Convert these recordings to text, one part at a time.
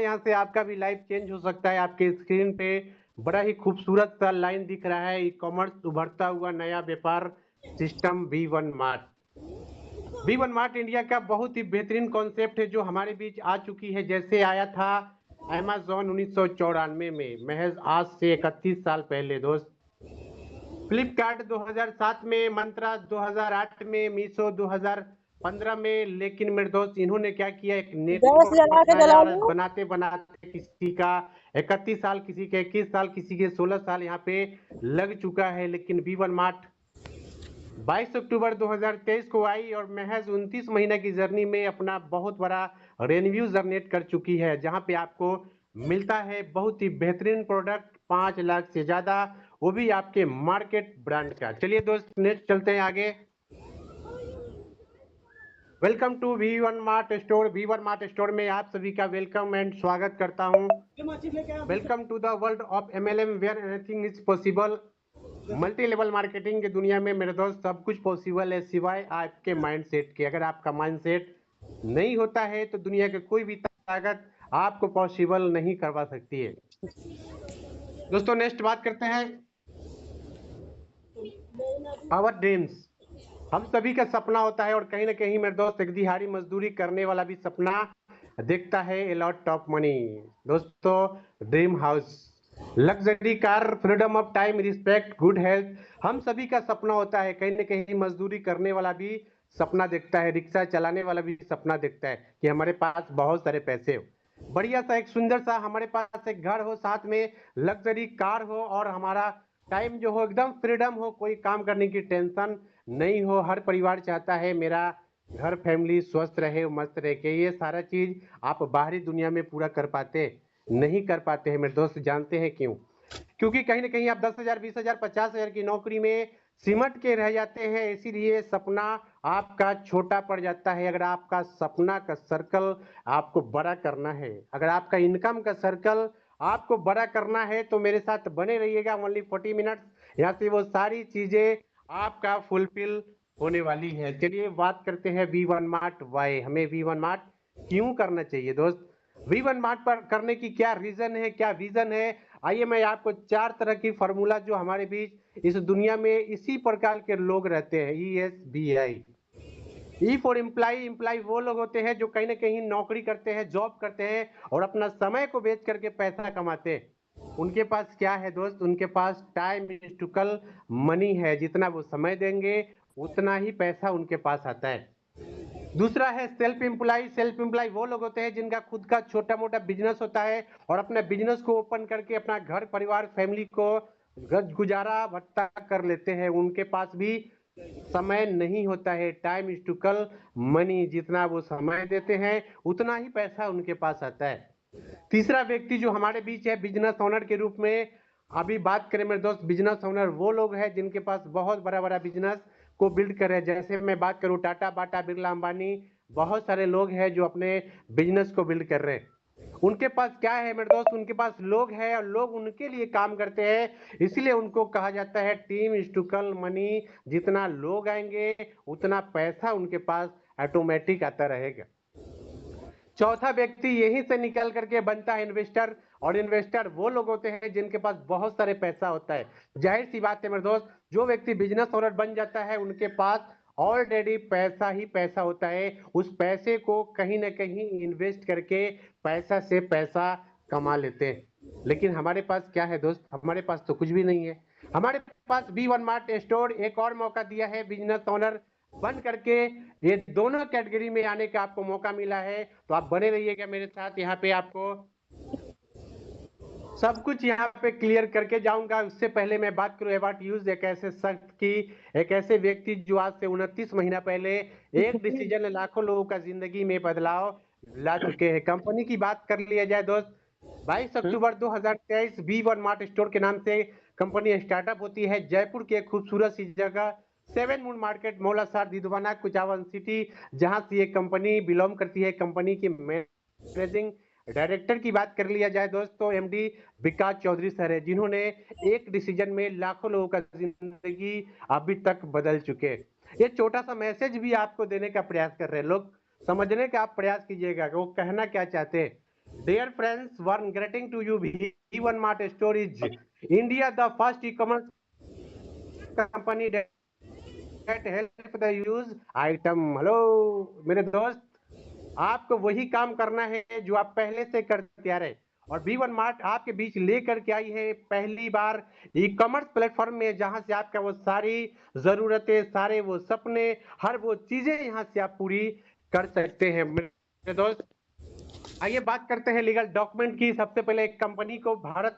यहाँ से आपका भी लाइफ चेंज हो सकता है। आपके स्क्रीन पे बड़ा ही खूबसूरत सा लाइन दिख रहा है, ई कॉमर्स उभरता हुआ नया व्यापार system V1 mart. V1 mart India का बहुत ही बेहतरीन कॉन्सेप्ट है जो हमारे बीच आ चुकी है। जैसे आया था अमेज़न 1994 में, महज आज से 31 साल पहले दोस्त। फ्लिपकार्ट 2007 में, मंत्रा 2008 में, मीशो 2015 में। लेकिन मेरे दोस्त इन्होंने क्या किया, एक गैस नेटवर्क जला के बनाया जला और लूं। बनाते बनाते किसी का 31 साल, किसी के 21 साल, किसी के 16 साल यहाँ पे लग चुका है। लेकिन V1 मार्ट 22 अक्टूबर 2023 को आई और महज 29 महीने की जर्नी में अपना बहुत बड़ा रेवेन्यू जनरेट कर चुकी है, जहां पे आपको मिलता है बहुत ही बेहतरीन प्रोडक्ट 5 लाख से ज्यादा, वो भी आपके मार्केट ब्रांड का। चलिए दोस्त नेक्स्ट चलते हैं आगे। Welcome to V1 mart store. V1 mart store में आप सभी का वेलकम एंड स्वागत करता हूं। Welcome to the world of MLM where anything is possible. Multi level marketing की दुनिया में मेरे दोस्त सब कुछ पॉसिबल है सिवाय आपके माइंडसेट के। अगर आपका माइंडसेट नहीं होता है तो दुनिया के कोई भी ताकत आपको पॉसिबल नहीं करवा सकती है। दोस्तों नेक्स्ट बात करते हैं आवर ड्रीम्स। हम सभी का सपना होता है और कहीं ना कहीं मेरे दोस्त एक दिहाड़ी मजदूरी करने वाला भी सपना देखता है ए लॉट ऑफ मनी। दोस्तों dream house, luxury car, freedom of time, respect, good health, हम सभी का सपना होता है। कहीं ना कहीं मजदूरी करने वाला भी सपना देखता है, रिक्शा चलाने वाला भी सपना देखता है कि हमारे पास बहुत सारे पैसे हो, बढ़िया सा एक सुंदर सा हमारे पास एक घर हो, साथ में लग्जरी कार हो और हमारा टाइम जो हो एकदम फ्रीडम हो, कोई काम करने की टेंशन नहीं हो। हर परिवार चाहता है मेरा घर फैमिली स्वस्थ रहे, मस्त रहे के। ये सारा चीज आप बाहरी दुनिया में पूरा कर पाते नहीं कर पाते हैं मेरे दोस्त। जानते हैं क्यों? क्योंकि कहीं ना कहीं आप 10,000, 20,000, 50,000 की नौकरी में सिमट के रह जाते हैं, इसीलिए सपना आपका छोटा पड़ जाता है। अगर आपका सपना का सर्कल आपको बड़ा करना है, अगर आपका इनकम का सर्कल आपको बड़ा करना है तो मेरे साथ बने रहिएगा। ओनली 40 मिनट्स, यहाँ से वो सारी चीजें आपका फुलफिल होने वाली है। चलिए बात करते हैं V1 मार्ट वाई, हमें V1 मार्ट क्यों करना चाहिए दोस्त। V1 मार्ट पर करने की क्या रीजन है, क्या विजन है, आइए मैं आपको 4 तरह की फॉर्मूला जो हमारे बीच इस दुनिया में इसी प्रकार के लोग रहते हैं, ESBI। E for imply, imply वो लोग होते हैं जो कहीं ना कहीं नौकरी करते हैं, जॉब करते हैं और अपना समय को बेच करके पैसा कमाते हैं। उनके पास क्या है दोस्त, उनके पास टाइम इज टुकल मनी है, जितना वो समय देंगे उतना ही पैसा उनके पास आता है। दूसरा है सेल्फ एम्प्लॉय। सेल्फ एम्प्लॉय वो लोग होते हैं जिनका खुद का छोटा मोटा बिजनेस होता है और अपने बिजनेस को ओपन करके अपना घर परिवार फैमिली को गुजारा भत्ता कर लेते हैं। उनके पास भी समय नहीं होता है, time is total money, जितना वो समय देते हैं उतना ही पैसा उनके पास आता है। तीसरा व्यक्ति जो हमारे बीच है बिजनेस ओनर के रूप में, अभी बात करें मेरे दोस्त, बिजनेस ओनर वो लोग हैं जिनके पास बहुत बड़ा बड़ा बिजनेस को बिल्ड कर रहे हैं। जैसे मैं बात करूं टाटा, बाटा, बिरला, अंबानी, बहुत सारे लोग हैं जो अपने बिजनेस को बिल्ड कर रहे हैं। उनके पास क्या है मेरे दोस्त, उनके पास लोग हैं और लोग उनके लिए काम करते हैं, इसलिए उनको कहा जाता है team is total money. जितना लोग आएंगे उतना पैसा उनके पास ऑटोमेटिक आता रहेगा। चौथा व्यक्ति यहीं से निकल करके बनता है इन्वेस्टर, और इन्वेस्टर वो लोग होते हैं जिनके पास बहुत सारे पैसा होता है। जाहिर सी बात है मेरे दोस्त, जो व्यक्ति बिजनेस ओनर बन जाता है उनके पास ऑलरेडी पैसा ही पैसा होता है। उस पैसे को कहीं ना कहीं इन्वेस्ट करके पैसा से पैसा कमा लेते हैं। लेकिन हमारे पास क्या है दोस्त, हमारे पास तो कुछ भी नहीं है। हमारे पास V1 मार्ट स्टोर एक और मौका दिया है बिजनेस ओनर बन करके, ये दोनों कैटेगरी में आने का आपको मौका मिला है। तो आप बने रहिएगा मेरे साथ, यहाँ पे आपको सब कुछ यहाँ पे क्लियर करके जाऊंगा। उससे पहले मैं बात करूं अबाउट यूज, एक ऐसे शख्स की, एक ऐसे व्यक्ति जो आज से 29 महीना पहले एक डिसीजन लाखों लोगों का जिंदगी में बदलाव ला चुके हैं। कंपनी की बात कर लिया जाए दोस्त, 22 अक्टूबर 2023 V1 मार्ट स्टोर के नाम से कंपनी स्टार्टअप होती है जयपुर के खूबसूरत सी जगह 7 मून मार्केट, मौलासार, दिदवाना, कुचावन सिटी, जहां से ये कंपनी बिलोंग करती है। कंपनी की मैनेजिंग डायरेक्टर की बात कर लिया जाए दोस्तों, MD विकास चौधरी सर है, जिन्होंने एक डिसीजन में लाखों लोगों का जिंदगी अभी तक बदल चुके हैं। ये छोटा सा मैसेज भी आपको देने का प्रयास कर रहे हैं लोग, समझने का आप प्रयास कीजिएगा कि वो कहना क्या चाहते हैं। Dear friends, warm greeting to you. V1 Mart Store is India, the first e-commerce company that help the use item. Hello मेरे दोस्त, आपको वही काम करना है जो आप पहले से करते आ रहे, और V1 मार्ट आपके बीच लेकर के आई है पहली बार ई कॉमर्स प्लेटफॉर्म में, जहां से आपका वो सारी जरूरतें, सारे वो सपने, हर वो चीजें यहां से आप पूरी कर सकते हैं मेरे दोस्त। आइए बात करते हैं लीगल डॉक्यूमेंट की। सबसे पहले एक कंपनी को भारत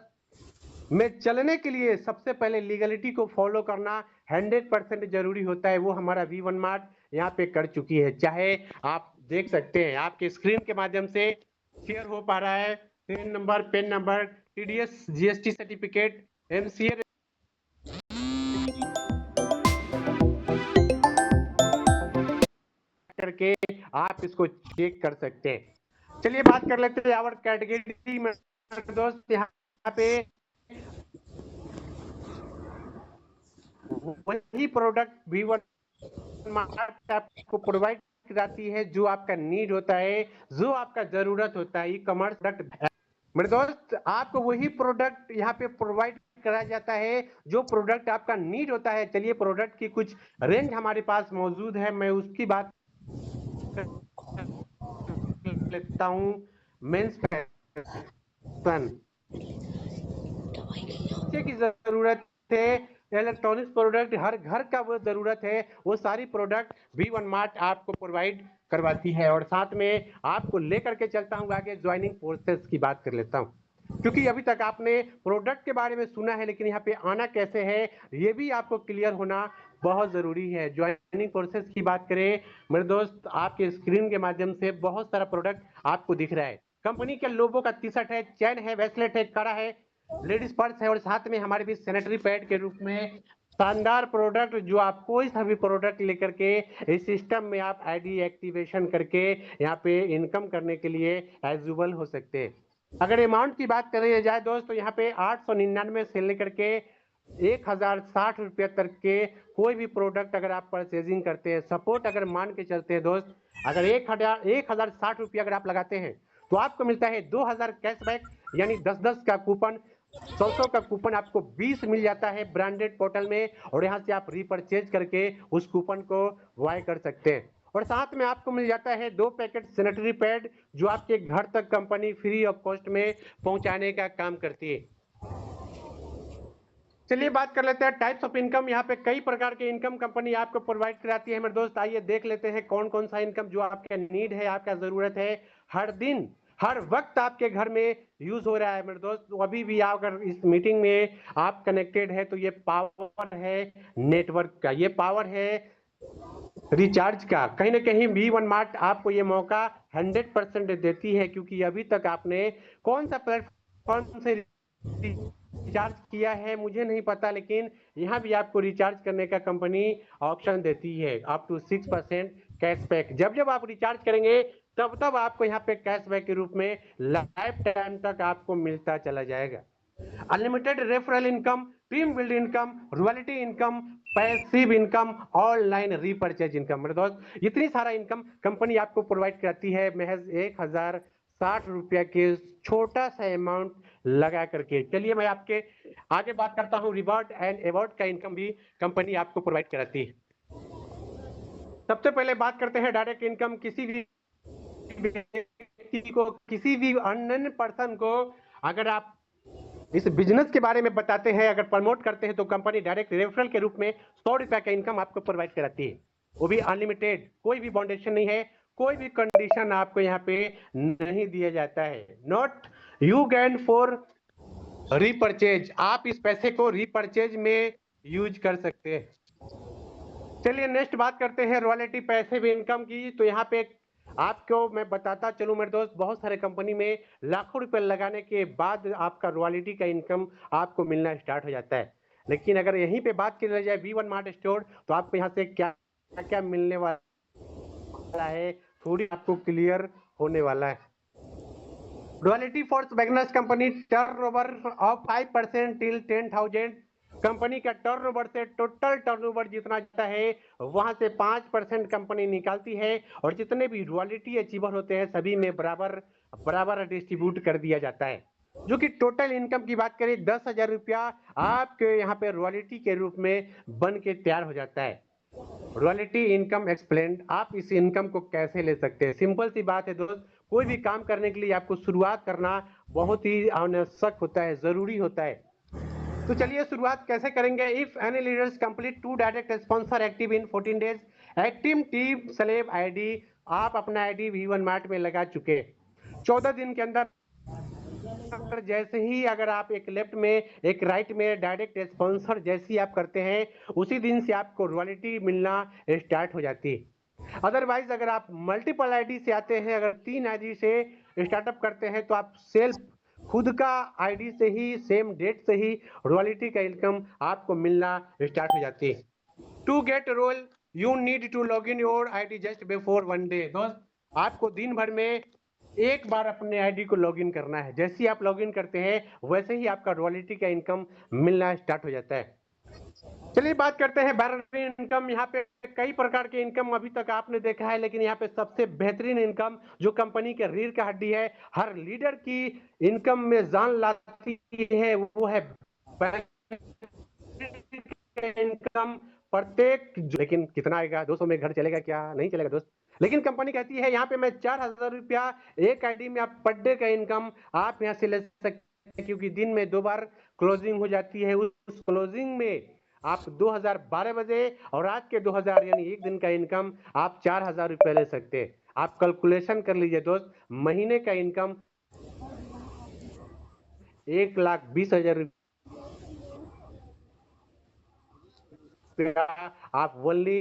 में चलने के लिए सबसे पहले लीगलिटी को फॉलो करना 100% जरूरी होता है। वो हमारा V1 मार्ट यहाँ पे कर चुकी है। चाहे आप देख सकते हैं, आपके स्क्रीन के माध्यम से शेयर हो पा रहा है PAN number, TDS GST certificate, MCA करके आप इसको चेक कर सकते हैं। चलिए बात कर लेते हैं आवर कैटेगरी में दोस्त। यहाँ पे वही प्रोडक्ट V1 मार्ट आपको प्रोवाइड कराती है जो आपका नीड होता है, जो आपका जरूरत होता है। ई कॉमर्स प्रोडक्ट मेरे दोस्त, आपको वही प्रोडक्ट यहाँ पे प्रोवाइड कराया जाता है जो प्रोडक्ट आपका नीड होता है। चलिए प्रोडक्ट की कुछ रेंज हमारे पास मौजूद है, मैं उसकी बात लेता हूँ। मेंस फैशन की जरूरत है, इलेक्ट्रॉनिक्स प्रोडक्ट हर घर का वो जरूरत है, वो सारी प्रोडक्ट V1 मार्ट आपको प्रोवाइड करवाती है। और साथ में आपको लेकर के चलता हूँ आगे, ज्वाइनिंग प्रोसेस की बात कर लेता हूँ। क्योंकि अभी तक आपने प्रोडक्ट के बारे में सुना है, लेकिन यहाँ पे आना कैसे है ये भी आपको क्लियर होना बहुत जरूरी है। ज्वाइनिंग प्रोसेस की बात करें मेरे दोस्त, आपके स्क्रीन के माध्यम से बहुत सारा प्रोडक्ट आपको दिख रहा है। कंपनी के लोगों का टी शर्ट है, चैन है, ब्रेसलेट है, कड़ा है, लेडीज पर्स है, और साथ में हमारे भी सैनिटरी पैड के रूप में शानदार प्रोडक्ट, जो आप कोई सा भी प्रोडक्ट लेकर के इस सिस्टम में आप आईडी एक्टिवेशन करके यहाँ पे इनकम करने के लिए एलिजिबल हो सकते हैं। अगर अमाउंट की बात करें जाए दोस्त, तो यहाँ पे 899 से लेकर के 1060 रुपये तक के कोई भी प्रोडक्ट अगर आप परचेजिंग करते हैं, सपोर्ट अगर मान के चलते हैं दोस्त, अगर 1060 रुपये अगर आप लगाते हैं तो आपको मिलता है 2000 कैशबैक, यानी 10-10 का कूपन, 100 का कूपन आपको 20 मिल जाता है ब्रांडेड पोर्टल में, और यहाँ से आप रिपर्चेज करके उस कूपन को वाई कर सकते हैं। और साथ में आपको मिल जाता है 2 पैकेट सैनिटरी पैड, जो आपके घर तक कंपनी फ्री ऑफ कॉस्ट में पहुंचाने का काम करती है। चलिए बात कर लेते हैं टाइप्स ऑफ इनकम। यहाँ पे कई प्रकार के इनकम कंपनी आपको प्रोवाइड कराती है मेरे दोस्त। आइए देख लेते हैं कौन कौन सा इनकम जो आपका नीड है, आपका जरूरत है, हर दिन हर वक्त आपके घर में यूज हो रहा है मेरे दोस्त। तो अभी भी आप अगर इस मीटिंग में आप कनेक्टेड है तो ये पावर है नेटवर्क का, ये पावर है रिचार्ज का। कहीं ना कहीं V1 मार्ट आपको ये मौका 100% देती है, क्योंकि अभी तक आपने कौन सा प्लेटफॉर्म से रिचार्ज किया है मुझे नहीं पता, लेकिन यहाँ भी आपको रिचार्ज करने का कंपनी ऑप्शन देती है अप टू 6% कैशबैक। जब जब आप रिचार्ज करेंगे तब तब आपको यहाँ पे कैशबैक के रूप में लाइफ टाइम तक आपको मिलता चला जाएगा। Unlimited referral income, team build income, royalty income, passive income, online repurchase income. मेरे दोस्त इतनी सारा इनकम कंपनी आपको प्रोवाइड करती है महज 1060 रुपया के छोटा सा अमाउंट लगा करके। चलिए मैं आपके आगे बात करता हूँ, रिवॉर्ड एंड अवार्ड का इनकम भी कंपनी आपको प्रोवाइड कराती है। सबसे पहले बात करते हैं डायरेक्ट इनकम। किसी भी व्यक्ति को, किसी भी अननोन पर्सन को अगर आप इस बिजनेस के बारे में बताते हैं, अगर प्रमोट करते हैं, तो कंपनी डायरेक्ट रेफरल के रूप में 100 रुपया का इनकम आपको प्रोवाइड कराती है। वो भी अनलिमिटेड, कोई भी बाउंडेशन नहीं है, कोई भी कंडीशन आपको यहाँ पे नहीं दिया जाता है। Not you gain for repurchase, आप इस पैसे को रीपरचेज में यूज कर सकते हैं। चलिए नेक्स्ट बात करते हैं रॉयल्टी पैसिव इनकम की। तो यहाँ पे आपको मैं बताता चलूं मेरे दोस्त, बहुत सारे कंपनी में लाखों रुपए लगाने के बाद आपका रॉयल्टी का इनकम आपको मिलना स्टार्ट हो जाता है। लेकिन अगर यहीं पे बात की जाए V1 मार्ट स्टोर, तो आपको यहाँ से क्या क्या मिलने वाला है थोड़ी आपको क्लियर होने वाला है। Royalty for beginners company turnover of 5% till 10,000। Company का टर्नओवर से टोटल टर्नओवर जितना जाता है वहां से 5% कंपनी निकालती है, और जितने भी रॉयल्टी अचीवर होते हैं सभी में बराबर बराबर डिस्ट्रीब्यूट कर दिया जाता है। जो कि टोटल इनकम की बात करें 10,000 रुपया आपके यहाँ पे रॉयल्टी के रूप में बन के तैयार हो जाता है। रॉयल्टी इनकम एक्सप्लेन्ड, आप इस इनकम को कैसे ले सकते हैं? सिंपल सी बात है दोस्त, कोई भी काम करने के लिए आपको शुरुआत करना बहुत ही आवश्यक होता है, जरूरी होता है। तो चलिए शुरुआत कैसे करेंगे। If any leaders complete 2 direct sponsor active in 14 days, active team slab ID, आप अपना आईडी V1 मार्ट में लगा चुके 14 दिन के अंदर जैसे ही अगर आप एक लेफ्ट में एक राइट में डायरेक्ट स्पॉन्सर जैसे ही आप करते हैं, उसी दिन से आपको रॉयल्टी मिलना स्टार्ट हो जाती है। अदरवाइज अगर आप मल्टीपल आईडी से आते हैं, अगर 3 आईडी से स्टार्टअप करते हैं, तो आप सेल्फ खुद का आईडी से ही सेम डेट से ही रॉयल्टी का इनकम आपको मिलना स्टार्ट हो जाती है। To get role you need to log in your ID just before 1 day. दोस्त, आपको दिन भर में एक बार अपने आईडी को लॉगिन करना है। जैसे ही आप लॉगिन करते हैं वैसे ही आपका रॉयल्टी का इनकम मिलना स्टार्ट हो जाता है। चलिए बात करते हैं बैरल इनकम। यहाँ पे कई प्रकार के इनकम अभी तक आपने देखा है, लेकिन यहाँ पे सबसे बेहतरीन इनकम जो कंपनी के रीढ़ का हड्डी है, हर लीडर की इनकम में जान लाती है, वो है इनकम। प्रत्येक, लेकिन कितना आएगा? 200 में घर चलेगा क्या? नहीं चलेगा दोस्त। लेकिन कंपनी कहती है यहाँ पे मैं 4,000 रुपया एक आईडी में आप पर डे का इनकम आप यहाँ से ले सकते हैं, क्योंकि दिन में 2 बार क्लोजिंग हो जाती है। उस क्लोजिंग में आप 2012 बजे और आज के 2000 यानी एक दिन का इनकम आप 4,000 रुपया ले सकते हैं। आप कैलकुलेशन कर लीजिए दोस्त, महीने का इनकम 1,20,000 आप ओनली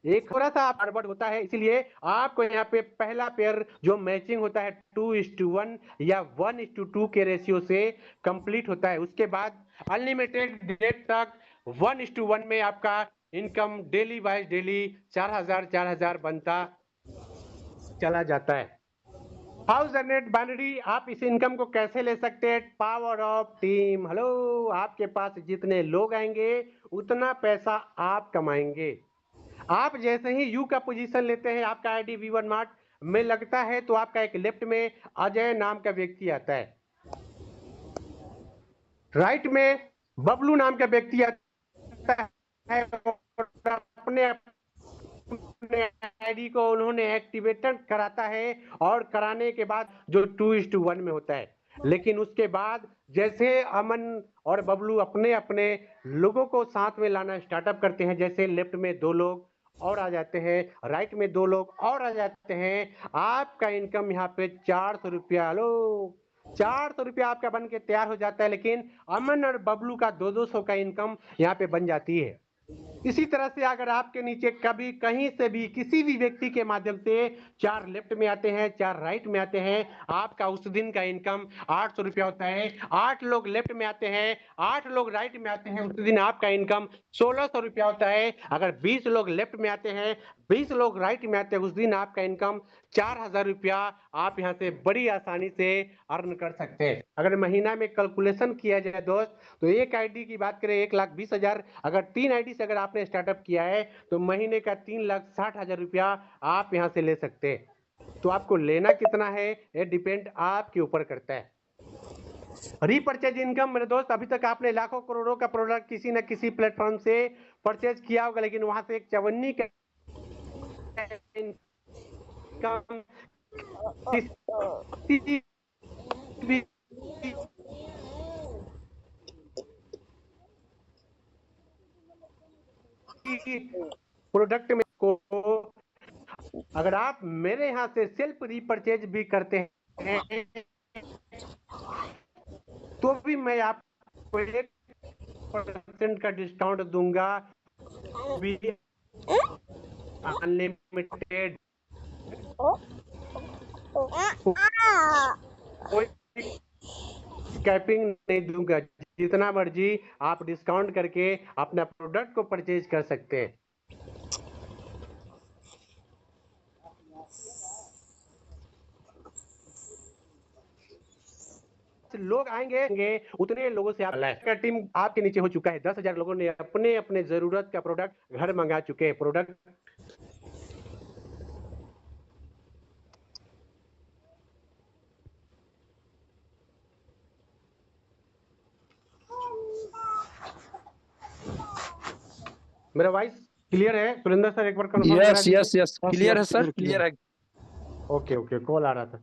एक थोड़ा सा गड़बड़ होता है, इसीलिए आपको यहाँ पे पहला पेयर जो मैचिंग होता है 2:1 या 1:2 के रेशियो से कंप्लीट होता है। उसके बाद अनलिमिटेड डेट तक 1:1 में आपका इनकम डेली वाइज डेली 4,000 बनता चला जाता है। हाउ जनरेट बाइनरी, आप इस इनकम को कैसे ले सकते हैं? Power of team. हेलो, आपके पास जितने लोग आएंगे उतना पैसा आप कमाएंगे। आप जैसे ही यू का पोजीशन लेते हैं, आपका आईडी V1 मार्ट में लगता है, तो आपका एक लेफ्ट में अजय नाम का व्यक्ति आता है, राइट में बबलू नाम का व्यक्ति आता है, और अपने आईडी को उन्होंने एक्टिवेटेड कराता है, और कराने के बाद जो 2:1 में होता है। लेकिन उसके बाद जैसे अमन और बबलू अपने अपने लोगों को साथ में लाना स्टार्टअप करते हैं, जैसे लेफ्ट में 2 लोग और आ जाते हैं, राइट में 2 लोग और आ जाते हैं, आपका इनकम यहाँ पे 400 रुपया। हेलो, 400 रुपया आपका बन के तैयार हो जाता है। लेकिन अमन और बबलू का 200 का इनकम यहाँ पे बन जाती है। इसी तरह से अगर आपके नीचे कभी कहीं से भी किसी भी व्यक्ति के माध्यम से 4 लेफ्ट में आते हैं, 4 राइट में आते हैं, आपका उस दिन का इनकम 800 रुपया होता है। 8 लोग लेफ्ट में आते हैं, 8 लोग राइट में आते हैं, उस दिन आपका इनकम 1600 रुपया होता है। अगर 20 लोग लेफ्ट में आते हैं, 20 लोग राइट में आते हैं, उस दिन आपका इनकम 4,000 रुपया आप यहाँ से बड़ी आसानी से अर्न कर सकते हैं। अगर महीना में कैलकुलेशन किया जाए दोस्त, तो एक आईडी की बात करें 1,20,000, अगर 3 आईडी से अगर आपने स्टार्टअप किया है, तो महीने का 3,60,000 रुपया आप यहाँ से ले सकते हैं। तो आपको लेना कितना है ये डिपेंड आपके ऊपर करता है। रीपरचेज इनकम मेरे दोस्त, अभी तक आपने लाखों करोड़ों का प्रोडक्ट किसी न किसी प्लेटफॉर्म से परचेज किया होगा, लेकिन वहां से एक चवन्नी का इनकम किसी भी प्रोडक्ट में को अगर आप मेरे यहाँ से सेल्फ रीपरचेज भी करते हैं, तो भी मैं आपको 1% का डिस्काउंट दूंगा, भी अनलिमिटेड, कोई कैपिंग नहीं दूंगा। जितना मर्जी आप डिस्काउंट करके अपना प्रोडक्ट को परचेज कर सकते हैं। लोग आएंगे उतने लोगों से आपका टीम आपके नीचे हो चुका है। 10,000 लोगों ने अपने अपने जरूरत का प्रोडक्ट घर मंगा चुके हैं। प्रोडक्ट मेरा वॉइस क्लियर है सुरेंद्र सर? एक बार कंफर्म करा यस दीजिए। यस यस, क्लियर है सर, क्लियर है। ओके ओके, कॉल आ रहा था।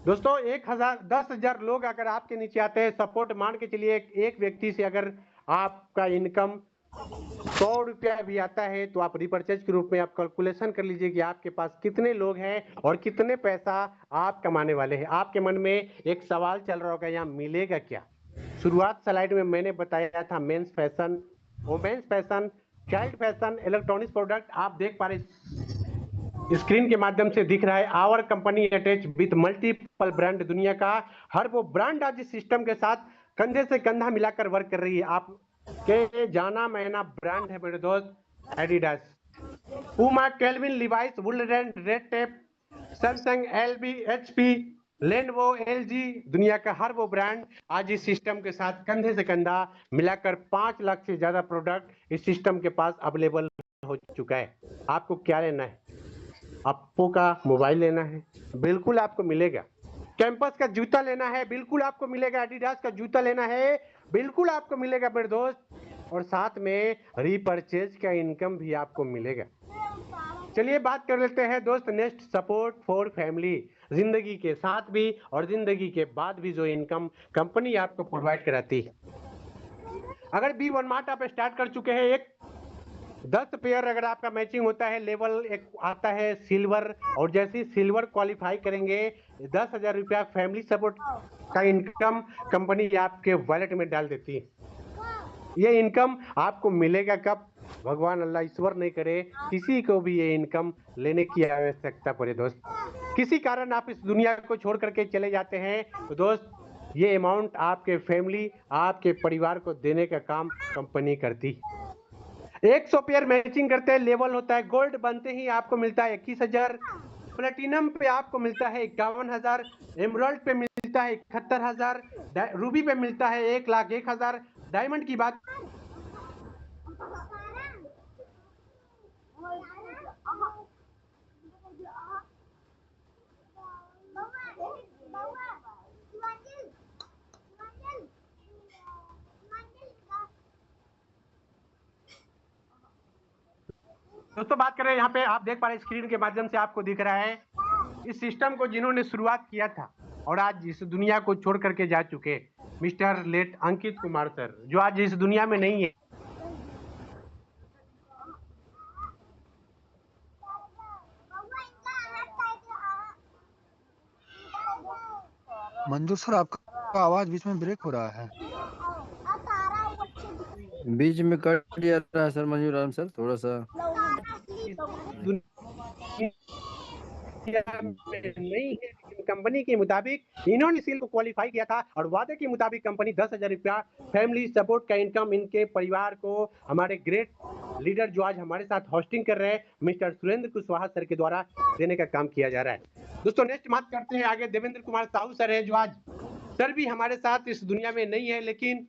दोस्तों 1000 10,000 लोग अगर आपके नीचे आते हैं, सपोर्ट मान के चलिए एक व्यक्ति से अगर आपका इनकम 100 रुपया भी आता है, तो आप रिपर्चेज के रूप में आप कैलकुलेशन कर लीजिए कि आपके पास कितने लोग हैं और कितने पैसा आप कमाने वाले हैं। आपके मन में एक सवाल चल रहा होगा, यहाँ मिलेगा क्या? शुरुआत स्लाइड में मैंने बताया था men's fashion, women's fashion, child fashion, electronics product. आप देख पा रहे स्क्रीन के माध्यम से दिख रहा है, our company attach with multiple brand. दुनिया का हर वो ब्रांड आज इस सिस्टम के साथ कंधे से कंधा मिलाकर वर्क कर रही है। आप के जाना माना ब्रांड है मेरे दोस्त, Adidas, Puma, Calvin, Levi's, Wolverine, Red Tape, Samsung, LB, HP, Lenovo, LG. दुनिया का हर वो ब्रांड आज इस सिस्टम के साथ कंधे से कंधा मिलाकर 5 लाख से ज्यादा प्रोडक्ट इस सिस्टम के पास अवेलेबल हो चुका है। आपको क्या लेना है? ओप्पो का मोबाइल लेना है, बिल्कुल आपको मिलेगा। कैंपस का जूता लेना है, बिल्कुल आपको मिलेगा। एडिडास का जूता लेना है, बिल्कुल आपको मिलेगा मेरे दोस्त। और साथ में रीपरचेज का इनकम भी आपको मिलेगा। चलिए बात कर लेते हैं दोस्त नेक्स्ट, सपोर्ट फॉर फैमिली। जिंदगी के साथ भी और जिंदगी के बाद भी जो इनकम कंपनी आपको प्रोवाइड कराती है। अगर बी वन मार्ट आप स्टार्ट कर चुके हैं, एक 10 पेयर अगर आपका मैचिंग होता है, लेवल एक आता है सिल्वर, और जैसे ही सिल्वर क्वालिफाई करेंगे 10,000 रुपया फैमिली सपोर्ट का इनकम कंपनी आपके वॉलेट में डाल देती है। ये इनकम आपको मिलेगा कब? भगवान अल्लाह ईश्वर नहीं करे किसी को भी ये इनकम लेने की आवश्यकता पड़े दोस्त, किसी कारण आप इस दुनिया को छोड़ करके चले जाते हैं, तो दोस्त ये अमाउंट आपके फैमिली, आपके परिवार को देने का काम कंपनी करती है। 100 पेयर मैचिंग करते हैं, लेवल होता है गोल्ड, बनते ही आपको मिलता है 21,000, प्लेटिनम पे आपको मिलता है 51,000, एमराल्ड पे मिलता है 71,000, रूबी पे मिलता है 1,01,000। डायमंड की बात दोस्तों बात करें, यहाँ पे आप देख पा रहे हैं स्क्रीन के माध्यम से आपको दिख रहा है इस सिस्टम को जिन्होंने शुरुआत किया था और आज इस दुनिया को छोड़ करके जा चुके mister late Ankit Kumar sir, जो आज इस दुनिया में नहीं है। मंजूर सर, आपका आवाज बीच में ब्रेक हो रहा है। बीच में कट जा रहा है सर मंजूर आलम सर, थोड़ा सा। नहीं है, लेकिन कंपनी के मुताबिक इन्होंने सील को क्वालिफाई किया था और वादे के मुताबिक कंपनी 10,000 रुपया फैमिली सपोर्ट का इनकम इनके परिवार को हमारे ग्रेट लीडर जो आज हमारे साथ होस्टिंग कर रहे हैं मिस्टर सुरेंद्र कुशवाहा सर के द्वारा देने का काम किया जा रहा है। दोस्तों नेक्स्ट बात करते हैं आगे, देवेंद्र कुमार साहू सर है, जो आज सर भी हमारे साथ इस दुनिया में नहीं है, लेकिन